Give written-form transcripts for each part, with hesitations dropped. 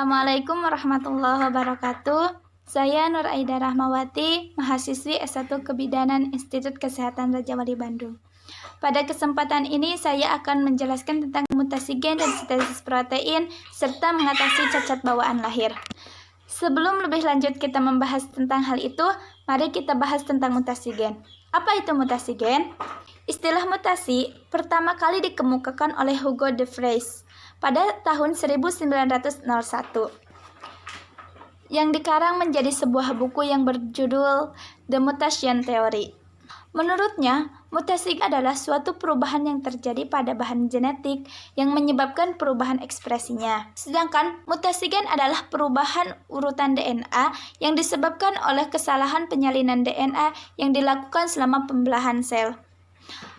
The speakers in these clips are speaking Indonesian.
Assalamualaikum warahmatullahi wabarakatuh. Saya Nur Aida Rahmawati, mahasiswi S1 Kebidanan Institut Kesehatan Raja Wali Bandung. Pada kesempatan ini saya akan menjelaskan tentang mutasi gen dan sintesis protein serta mengatasi cacat bawaan lahir. Sebelum lebih lanjut kita membahas tentang hal itu, mari kita bahas tentang mutasi gen. Apa itu mutasi gen? Istilah mutasi pertama kali dikemukakan oleh Hugo de Vries pada tahun 1901 yang dikarang menjadi sebuah buku yang berjudul The Mutation Theory. Menurutnya, mutasi adalah suatu perubahan yang terjadi pada bahan genetik yang menyebabkan perubahan ekspresinya. Sedangkan mutasi gen adalah perubahan urutan DNA yang disebabkan oleh kesalahan penyalinan DNA yang dilakukan selama pembelahan sel.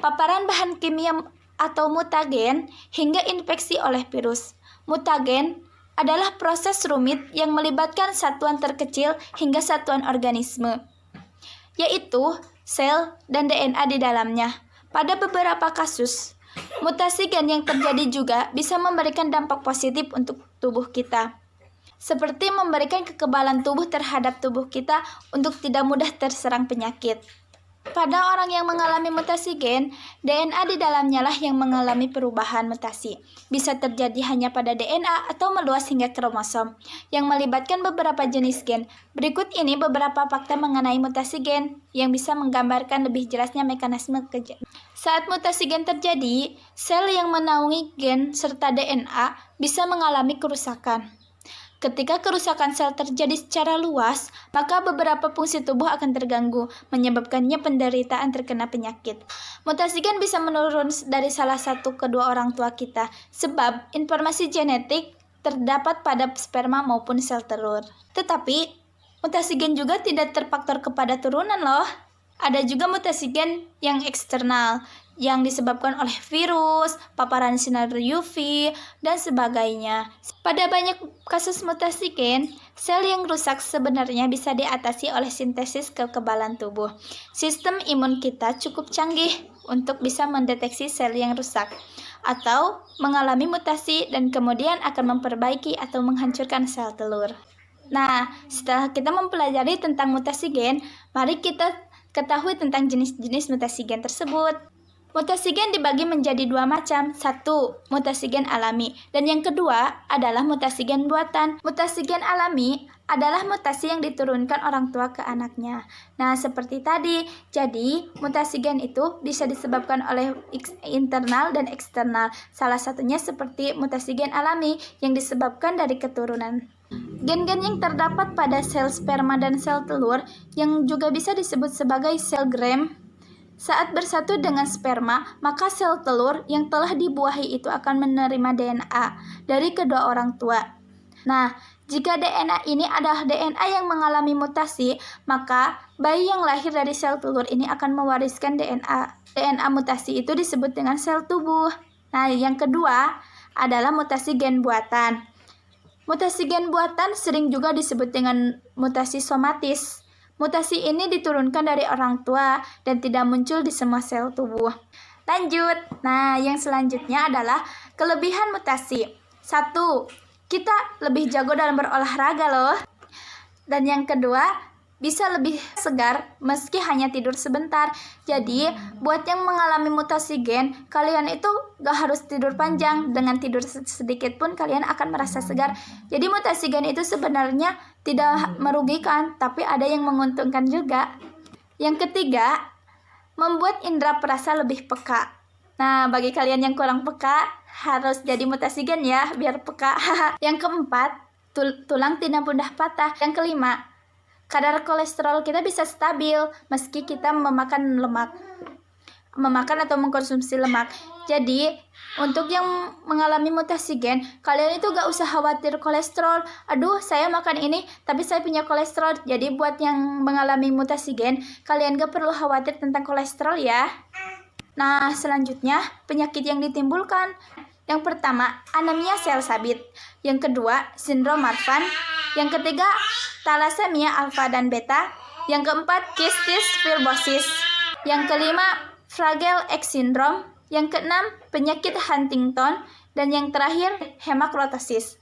Paparan bahan kimia atau mutagen hingga infeksi oleh virus. Mutagen adalah proses rumit yang melibatkan satuan terkecil hingga satuan organisme, yaitu sel dan DNA di dalamnya. Pada beberapa kasus, mutasi gen yang terjadi juga bisa memberikan dampak positif untuk tubuh kita, seperti memberikan kekebalan tubuh terhadap tubuh kita untuk tidak mudah terserang penyakit. Pada orang yang mengalami mutasi gen, DNA di dalamnya lah yang mengalami perubahan mutasi. Bisa terjadi hanya pada DNA atau meluas hingga kromosom, yang melibatkan beberapa jenis gen. Berikut ini beberapa fakta mengenai mutasi gen yang bisa menggambarkan lebih jelasnya mekanisme kerja. Saat mutasi gen terjadi, sel yang menaungi gen serta DNA bisa mengalami kerusakan. Ketika kerusakan sel terjadi secara luas, maka beberapa fungsi tubuh akan terganggu, menyebabkannya penderitaan terkena penyakit. Mutasi gen bisa menurun dari salah satu kedua orang tua kita, sebab informasi genetik terdapat pada sperma maupun sel telur. Tetapi, mutasi gen juga tidak terfaktor kepada turunan loh. Ada juga mutasi gen yang eksternal, yang disebabkan oleh virus, paparan sinar UV, dan sebagainya. Pada banyak kasus mutasi gen, sel yang rusak sebenarnya bisa diatasi oleh sintesis kekebalan tubuh. Sistem imun kita cukup canggih untuk bisa mendeteksi sel yang rusak atau mengalami mutasi dan kemudian akan memperbaiki atau menghancurkan sel telur. Nah, setelah kita mempelajari tentang mutasi gen, mari kita ketahui tentang jenis-jenis mutasi gen tersebut. Mutasi gen dibagi menjadi dua macam. Satu, mutasi gen alami. Dan yang kedua adalah mutasi gen buatan. Mutasi gen alami adalah mutasi yang diturunkan orang tua ke anaknya. Nah, seperti tadi. Jadi, mutasi gen itu bisa disebabkan oleh internal dan eksternal. Salah satunya seperti mutasi gen alami yang disebabkan dari keturunan. Gen-gen yang terdapat pada sel sperma dan sel telur yang juga bisa disebut sebagai sel Gram, saat bersatu dengan sperma, maka sel telur yang telah dibuahi itu akan menerima DNA dari kedua orang tua. Nah, jika DNA ini adalah DNA yang mengalami mutasi, maka bayi yang lahir dari sel telur ini akan mewariskan DNA. DNA mutasi itu disebut dengan sel tubuh. Nah, yang kedua adalah mutasi gen buatan. Mutasi gen buatan sering juga disebut dengan mutasi somatis. Mutasi ini diturunkan dari orang tua dan tidak muncul di semua sel tubuh. Lanjut. Nah, yang selanjutnya adalah kelebihan mutasi. 1. Kita lebih jago dalam berolahraga loh. Dan yang kedua, bisa lebih segar meski hanya tidur sebentar. Jadi, buat yang mengalami mutasi gen, kalian itu gak harus tidur panjang. Dengan tidur sedikit pun kalian akan merasa segar. Jadi, mutasi gen itu sebenarnya tidak merugikan, tapi ada yang menguntungkan juga. Yang ketiga, membuat indera perasa lebih peka. Nah, bagi kalian yang kurang peka, harus jadi mutasi gen ya, biar peka. Yang keempat, tulang tidak mudah patah. Yang kelima, kadar kolesterol kita bisa stabil meski kita memakan atau mengkonsumsi lemak. Jadi, untuk yang mengalami mutasi gen, kalian itu gak usah khawatir kolesterol. Aduh, saya makan ini, tapi saya punya kolesterol. Jadi, buat yang mengalami mutasi gen, kalian gak perlu khawatir tentang kolesterol ya. Nah, selanjutnya, penyakit yang ditimbulkan. Yang pertama, anemia sel sabit. Yang kedua, sindrom Marfan. Yang ketiga, thalassemia alfa dan beta. Yang keempat, cystic fibrosis. Yang kelima, Fragile X syndrome. Yang keenam, penyakit Huntington. Dan yang terakhir, hemokrotosis.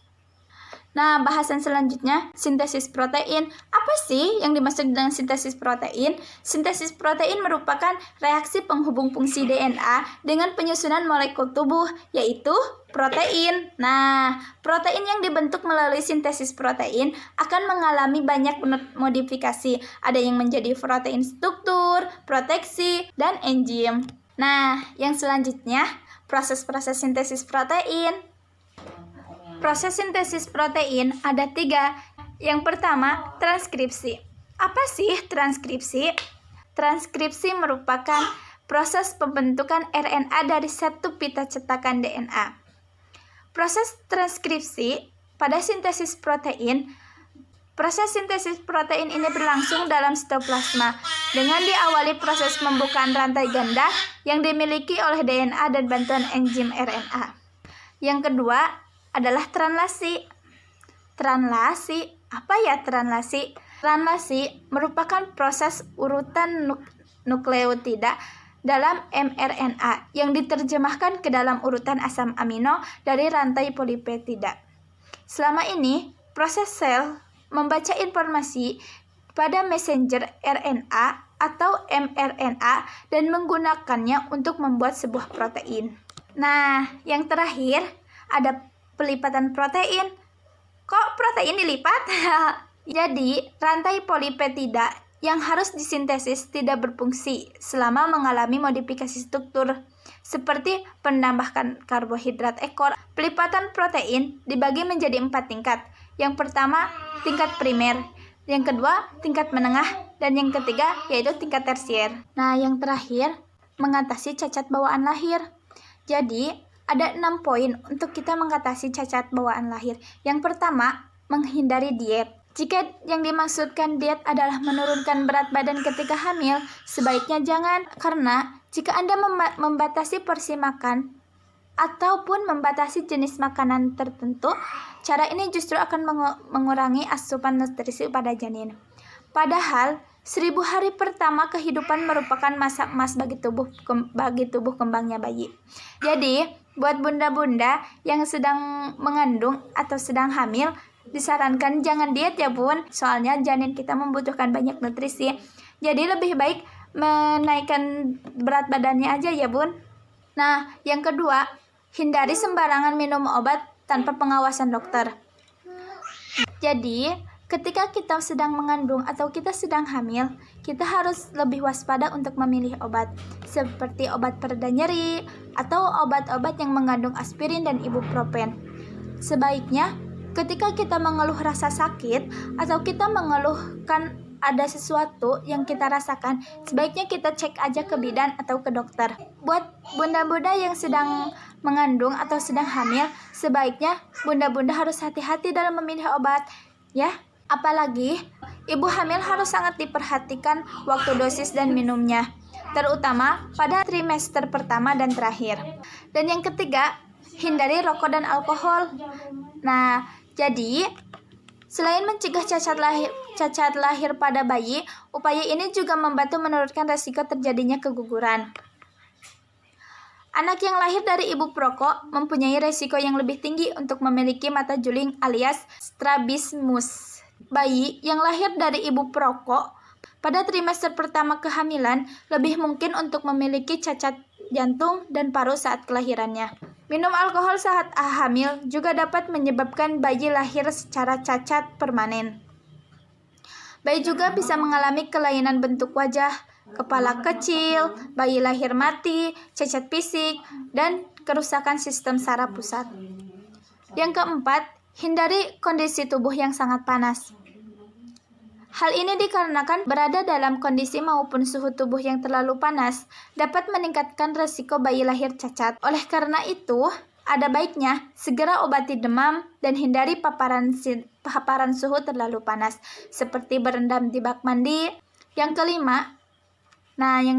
Nah, bahasan selanjutnya, sintesis protein. Apa sih yang dimaksud dengan sintesis protein? Sintesis protein merupakan reaksi penghubung fungsi DNA dengan penyusunan molekul tubuh, yaitu protein. Nah, protein yang dibentuk melalui sintesis protein akan mengalami banyak modifikasi. Ada yang menjadi protein struktur, proteksi, dan enzim. Nah, yang selanjutnya, proses-proses sintesis protein. Proses sintesis protein ada 3. Yang pertama, transkripsi. Apa sih transkripsi? Transkripsi merupakan proses pembentukan RNA dari satu pita cetakan DNA. Proses transkripsi pada sintesis protein. Proses sintesis protein ini berlangsung dalam sitoplasma dengan diawali proses pembukaan rantai ganda yang dimiliki oleh DNA dan bantuan enzim RNA. Yang kedua adalah translasi. Translasi, apa ya translasi? Translasi merupakan proses urutan nukleotida dalam mRNA yang diterjemahkan ke dalam urutan asam amino dari rantai polipeptida. Selama ini, proses sel membaca informasi pada messenger RNA atau mRNA dan menggunakannya untuk membuat sebuah protein. Nah, yang terakhir ada pelipatan protein. Kok protein dilipat? Jadi, rantai polipeptida yang harus disintesis tidak berfungsi selama mengalami modifikasi struktur, seperti penambahkan karbohidrat ekor. Pelipatan protein dibagi menjadi 4 tingkat. Yang pertama, tingkat primer. Yang kedua, tingkat menengah. Dan yang ketiga, yaitu tingkat tersier. Nah, yang terakhir, mengatasi cacat bawaan lahir. Jadi, ada 6 poin untuk kita mengatasi cacat bawaan lahir. Yang pertama, menghindari diet. Jika yang dimaksudkan diet adalah menurunkan berat badan ketika hamil, sebaiknya jangan, karena jika Anda membatasi porsi makan ataupun membatasi jenis makanan tertentu, cara ini justru akan mengurangi asupan nutrisi pada janin. Padahal 1000 hari pertama kehidupan merupakan masa emas bagi tubuh kembangnya bayi. Jadi, buat bunda-bunda yang sedang mengandung atau sedang hamil, disarankan jangan diet ya bun, soalnya janin kita membutuhkan banyak nutrisi. Jadi lebih baik menaikkan berat badannya aja ya bun. Nah, yang kedua, hindari sembarangan minum obat tanpa pengawasan dokter. Jadi, ketika kita sedang mengandung atau kita sedang hamil, kita harus lebih waspada untuk memilih obat, seperti obat pereda nyeri atau obat-obat yang mengandung aspirin dan ibuprofen. Sebaiknya, ketika kita mengeluh rasa sakit atau kita mengeluhkan ada sesuatu yang kita rasakan, sebaiknya kita cek aja ke bidan atau ke dokter. Buat bunda-bunda yang sedang mengandung atau sedang hamil, sebaiknya bunda-bunda harus hati-hati dalam memilih obat, ya. Apalagi, ibu hamil harus sangat diperhatikan waktu dosis dan minumnya, terutama pada trimester pertama dan terakhir. Dan yang ketiga, hindari rokok dan alkohol. Nah, jadi selain mencegah cacat lahir pada bayi, upaya ini juga membantu menurunkan resiko terjadinya keguguran. Anak yang lahir dari ibu perokok mempunyai resiko yang lebih tinggi untuk memiliki mata juling alias strabismus. Bayi yang lahir dari ibu perokok pada trimester pertama kehamilan lebih mungkin untuk memiliki cacat jantung dan paru saat kelahirannya. Minum alkohol saat hamil juga dapat menyebabkan bayi lahir secara cacat permanen. Bayi juga bisa mengalami kelainan bentuk wajah, kepala kecil, bayi lahir mati, cacat fisik, dan kerusakan sistem saraf pusat. Yang keempat, hindari kondisi tubuh yang sangat panas. Hal ini dikarenakan berada dalam kondisi maupun suhu tubuh yang terlalu panas dapat meningkatkan resiko bayi lahir cacat. Oleh karena itu, ada baiknya segera obati demam dan hindari paparan suhu terlalu panas, seperti berendam di bak mandi. Yang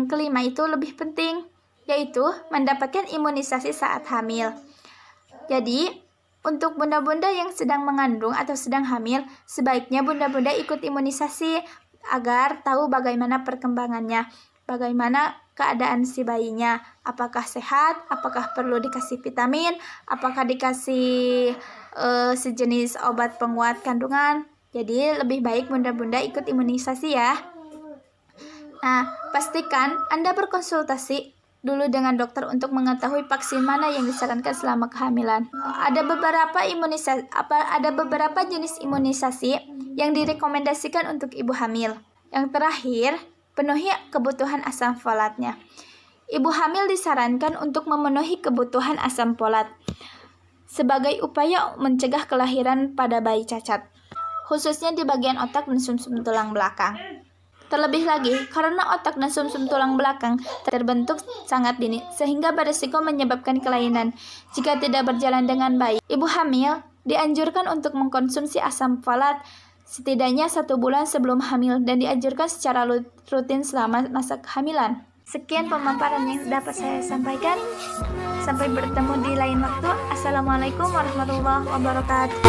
kelima itu lebih penting, yaitu mendapatkan imunisasi saat hamil. Jadi, untuk bunda-bunda yang sedang mengandung atau sedang hamil, sebaiknya bunda-bunda ikut imunisasi agar tahu bagaimana perkembangannya, bagaimana keadaan si bayinya, apakah sehat, apakah perlu dikasih vitamin, apakah dikasih sejenis obat penguat kandungan. Jadi lebih baik bunda-bunda ikut imunisasi ya. Nah, pastikan Anda berkonsultasi dulu dengan dokter untuk mengetahui vaksin mana yang disarankan selama kehamilan. Ada beberapa jenis imunisasi yang direkomendasikan untuk ibu hamil. Yang terakhir, penuhi kebutuhan asam folatnya. Ibu hamil disarankan untuk memenuhi kebutuhan asam folat sebagai upaya mencegah kelahiran pada bayi cacat, khususnya di bagian otak dan sumsum tulang belakang. Terlebih lagi, karena otak dan sumsum tulang belakang terbentuk sangat dini, sehingga berisiko menyebabkan kelainan jika tidak berjalan dengan baik. Ibu hamil dianjurkan untuk mengkonsumsi asam folat setidaknya 1 bulan sebelum hamil dan dianjurkan secara rutin selama masa kehamilan. Sekian pemaparan yang dapat saya sampaikan. Sampai bertemu di lain waktu. Assalamualaikum warahmatullahi wabarakatuh.